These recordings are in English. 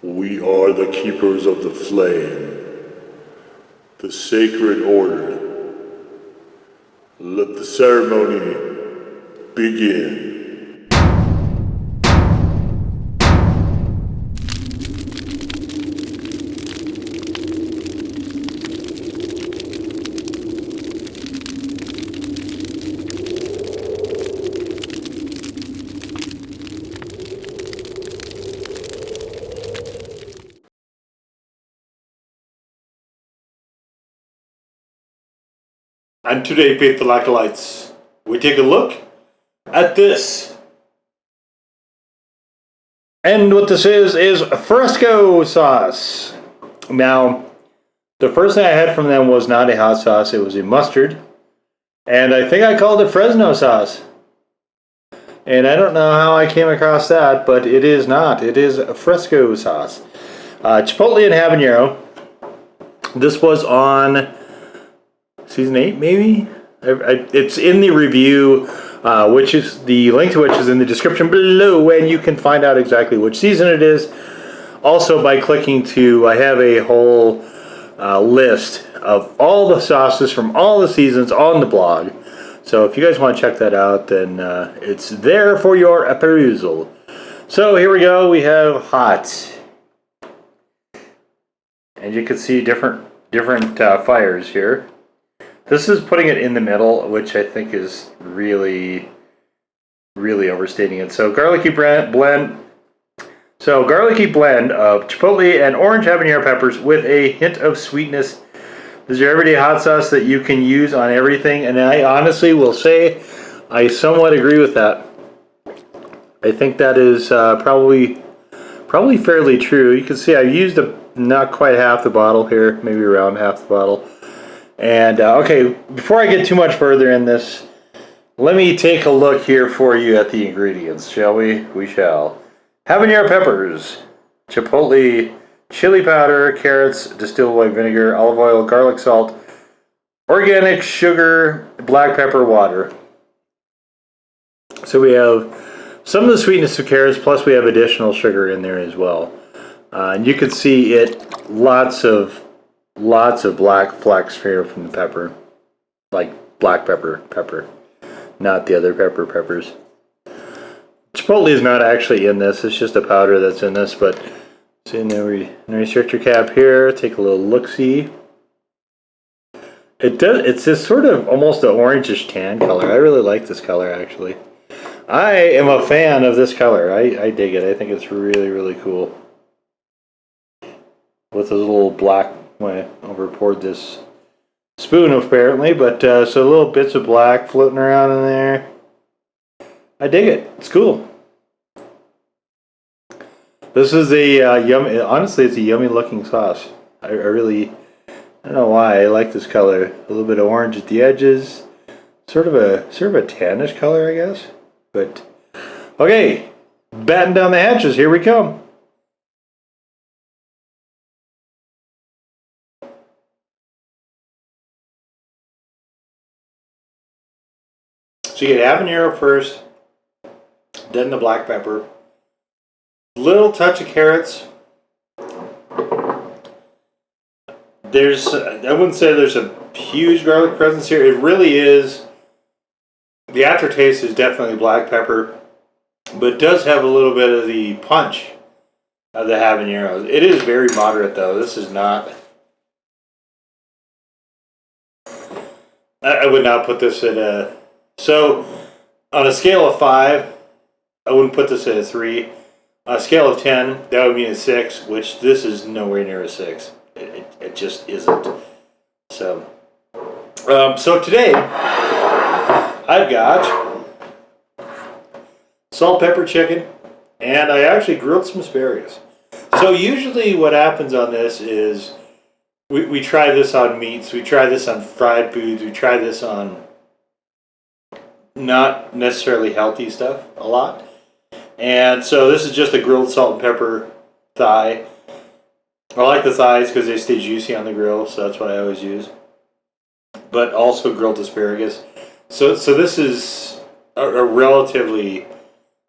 We are the keepers of the flame, the sacred order. Let the ceremony begin. And today, faithful acolytes, we take a look at this. And what this is Fresco sauce. Now, the first thing I had from them was not a hot sauce, it was a mustard. And I think I called it Fresno sauce. And I don't know how I came across that, but it is not. It is Fresco sauce. Chipotle and habanero. This was on season 8, maybe? It's in the review, which is the link to which is in the description below, and you can find out exactly which season it is. Also, by clicking to, I have a whole list of all the sauces from all the seasons on the blog. So if you guys want to check that out, then it's there for your perusal. So here we go. We have hot, and you can see different fires here. This is putting it in the middle, which I think is really overstating it. So garlicky blend. So garlicky blend of chipotle and orange habanero peppers with a hint of sweetness. This is your everyday hot sauce that you can use on everything, and I honestly will say I somewhat agree with that. I think that is probably fairly true. You can see I used not quite half the bottle here, maybe around half the bottle. And okay, before I get too much further in this, let me take a look here for you at the ingredients, shall we? We shall. Habanero peppers, chipotle, chili powder, carrots, distilled white vinegar, olive oil, garlic salt, organic sugar, black pepper, water. So we have some of the sweetness of carrots, plus we have additional sugar in there as well. And you can see it, lots of black flecks here from the pepper, like black pepper, not the other peppers. Chipotle is not actually in this, it's just a powder that's in this, but see, now we restrictor cap here, take a little look-see. It's this sort of almost an orangish tan color. I really like this color, actually. I am a fan of this color. I dig it. I think it's really cool. With a little black, I over-poured this spoon apparently, but so little bits of black floating around in there. I dig it. It's cool. This is a yummy. Honestly, it's a yummy looking sauce. I don't know why I like this color. A little bit of orange at the edges. Sort of a tannish color, I guess. But okay, batten down the hatches. Here we come. So you get habanero first, then the black pepper, little touch of carrots. I wouldn't say there's a huge garlic presence here. It really is. The aftertaste is definitely black pepper, but it does have a little bit of the punch of the habanero. It is very moderate though. This is not. I would not put this at a. So, on a scale of 5, I wouldn't put this at a 3. On a scale of 10, that would mean a 6, which this is nowhere near a 6. It just isn't. So today, I've got salt, pepper, chicken, and I actually grilled some asparagus. So usually what happens on this is we try this on meats, we try this on fried foods, we try this on not necessarily healthy stuff a lot. And so this is just a grilled salt and pepper thigh. I like the thighs because they stay juicy on the grill, so that's what I always use. But also grilled asparagus. So this is a relatively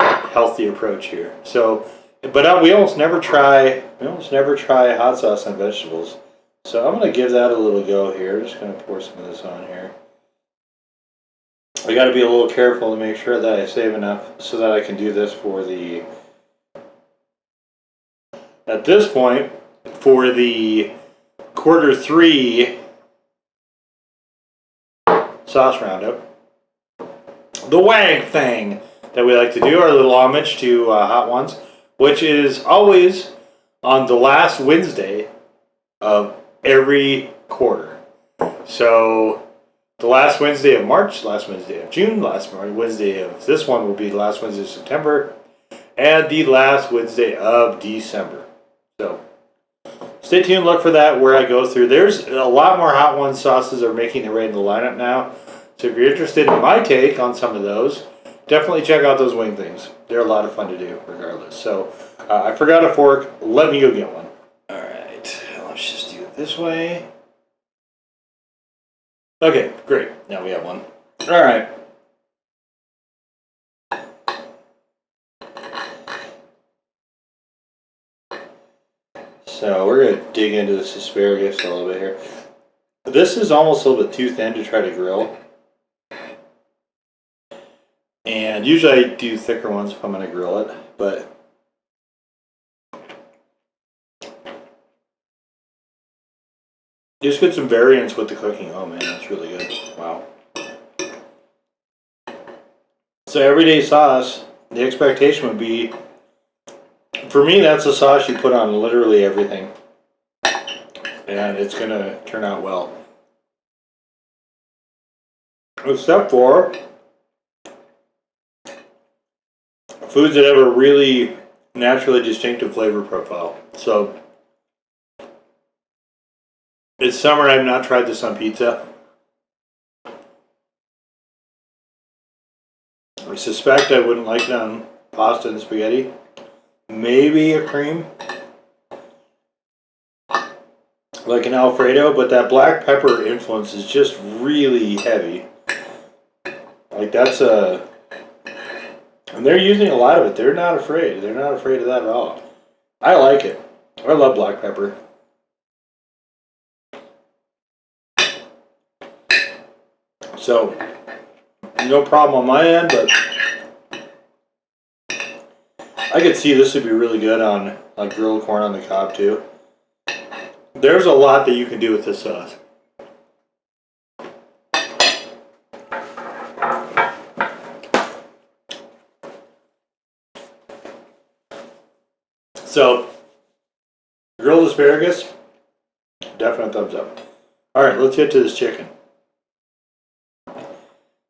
healthy approach here. So But we almost never try hot sauce on vegetables. So I'm gonna give that a little go here. Just gonna pour some of this on here. I got to be a little careful to make sure that I save enough so that I can do this for the. At this point, for the Q3 sauce roundup, the WAG thing that we like to do, our little homage to Hot Ones, which is always on the last Wednesday of every quarter. So the last Wednesday of March, last Wednesday of June, last Wednesday of this one will be the last Wednesday of September, and the last Wednesday of December. So stay tuned, look for that where I go through. There's a lot more Hot Ones sauces are making their way into the lineup now. So if you're interested in my take on some of those, definitely check out those wing things. They're a lot of fun to do regardless. So I forgot a fork. Let me go get one. All right, let's just do it this way. Okay, great. Now we have one. All right. So we're going to dig into this asparagus a little bit here. This is almost a little bit too thin to try to grill. And usually I do thicker ones if I'm going to grill it, but just get some variance with the cooking. Oh man, that's really good. Wow. So everyday sauce, the expectation would be, for me, that's a sauce you put on literally everything. And it's going to turn out well. Except for foods that have a really naturally distinctive flavor profile. So it's summer, I've not tried this on pizza. I suspect I wouldn't like it on pasta and spaghetti. Maybe a cream. Like an Alfredo, but that black pepper influence is just really heavy. Like that's a... And they're using a lot of it. They're not afraid. They're not afraid of that at all. I like it. I love black pepper. So, no problem on my end, but I could see this would be really good on like grilled corn on the cob too. There's a lot that you can do with this sauce. So, grilled asparagus, definite thumbs up. Alright, let's get to this chicken.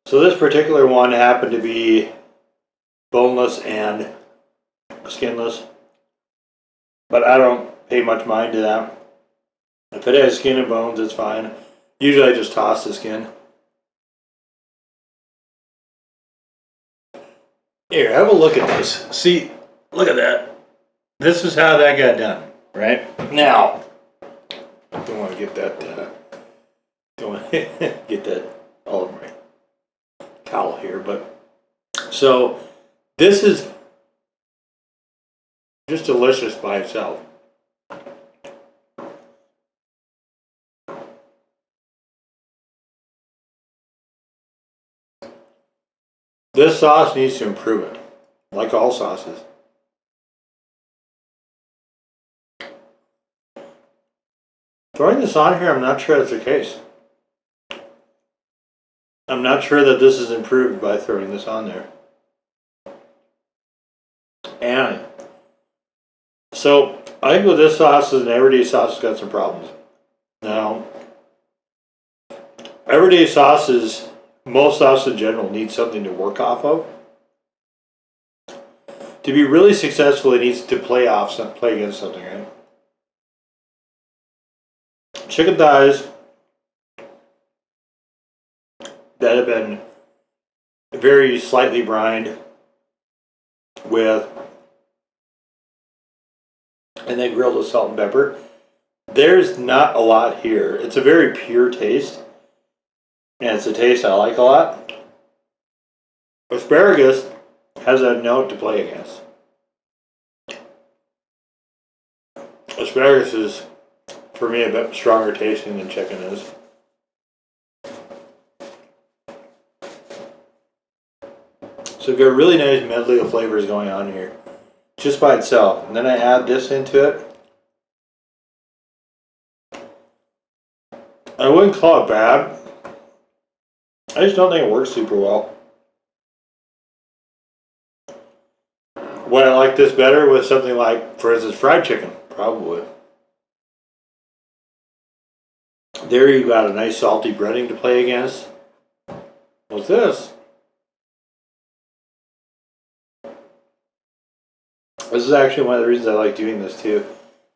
So this particular one happened to be boneless and skinless, but I don't pay much mind to that. If it has skin and bones, it's fine. Usually I just toss the skin. Here, have a look at this. See, look at that. This is how that got done, right? Now, don't want to get that, don't want to get that all over my towel here, but so this is just delicious by itself. This sauce needs to improve it, like all sauces. Throwing this on here, I'm not sure that's the case. I'm not sure that this is improved by throwing this on there. And so I think with this sauce, an everyday sauce has got some problems. Now, everyday sauces, most sauces in general, need something to work off of. To be really successful, it needs to play against something, right? Chicken thighs that have been very slightly brined with, and then grilled with salt and pepper. There's not a lot here. It's a very pure taste, and it's a taste I like a lot. Asparagus has a note to play against. asparagus is, for me, a bit stronger tasting than chicken is. So we've got a really nice medley of flavors going on here, just by itself. And then I add this into it. I wouldn't call it bad. I just don't think it works super well. Would I like this better with something like, for instance, fried chicken? Probably. There you got a nice salty breading to play against. What's this? This is actually one of the reasons I like doing this too,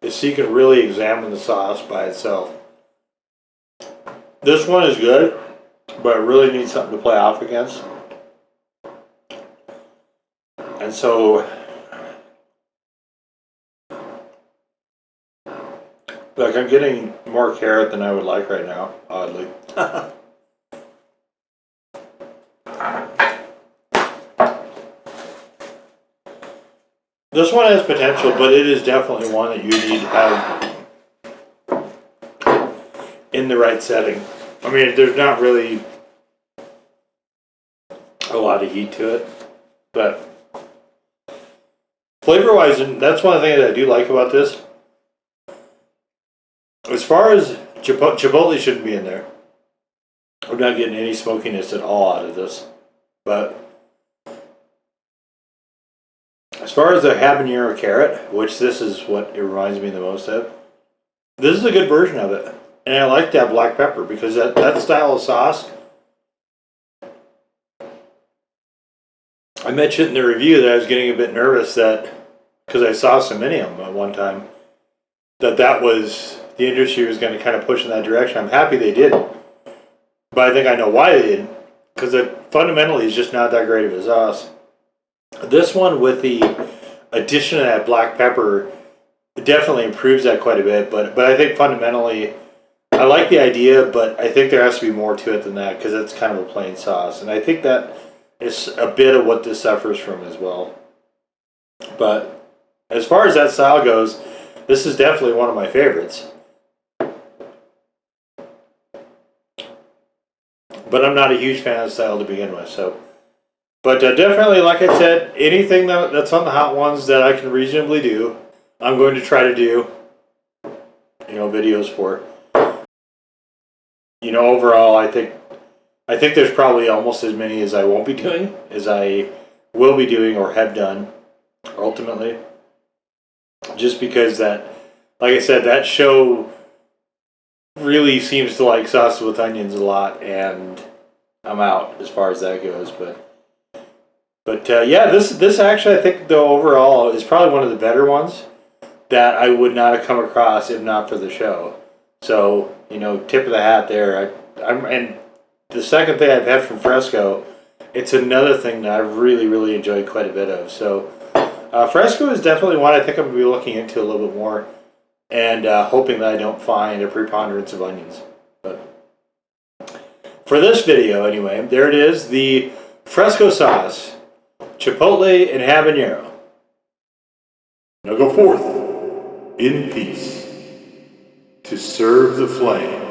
is so you can really examine the sauce by itself. This one is good, but it really needs something to play off against. And so, like, I'm getting more carrot than I would like right now, oddly. This one has potential, but it is definitely one that you need to have in the right setting. I mean, there's not really a lot of heat to it, but flavor-wise, and that's one of the things that I do like about this. As far as Chipotle shouldn't be in there. I'm not getting any smokiness at all out of this, but as far as the habanero carrot, which this is what it reminds me the most of, this is a good version of it. And I like that black pepper because that style of sauce, I mentioned in the review that I was getting a bit nervous that, because I saw so many of them at one time, that was, the industry was going to kind of push in that direction. I'm happy they didn't. But I think I know why they didn't. Because it fundamentally is just not that great of a sauce. This one, with the addition of that black pepper, it definitely improves that quite a bit. But I think fundamentally, I like the idea, but I think there has to be more to it than that, because it's kind of a plain sauce. And I think that is a bit of what this suffers from as well. But as far as that style goes, this is definitely one of my favorites. But I'm not a huge fan of the style to begin with, so. But definitely, like I said, anything that's on the hot ones that I can reasonably do, I'm going to try to do, videos for. Overall, I think there's probably almost as many as I won't be doing as I will be doing or have done, ultimately. Just because that, like I said, that show really seems to like sauce with onions a lot, and I'm out as far as that goes. But yeah, this actually, I think, though, overall is probably one of the better ones that I would not have come across if not for the show. So, tip of the hat there. And the second thing I've had from Fresco, it's another thing that I've really, really enjoyed quite a bit of. So Fresco is definitely one I think I'm going to be looking into a little bit more, and hoping that I don't find a preponderance of onions. But for this video, anyway, there it is, the Fresco sauce, Chipotle and habanero. Now go forth in peace to serve the flame.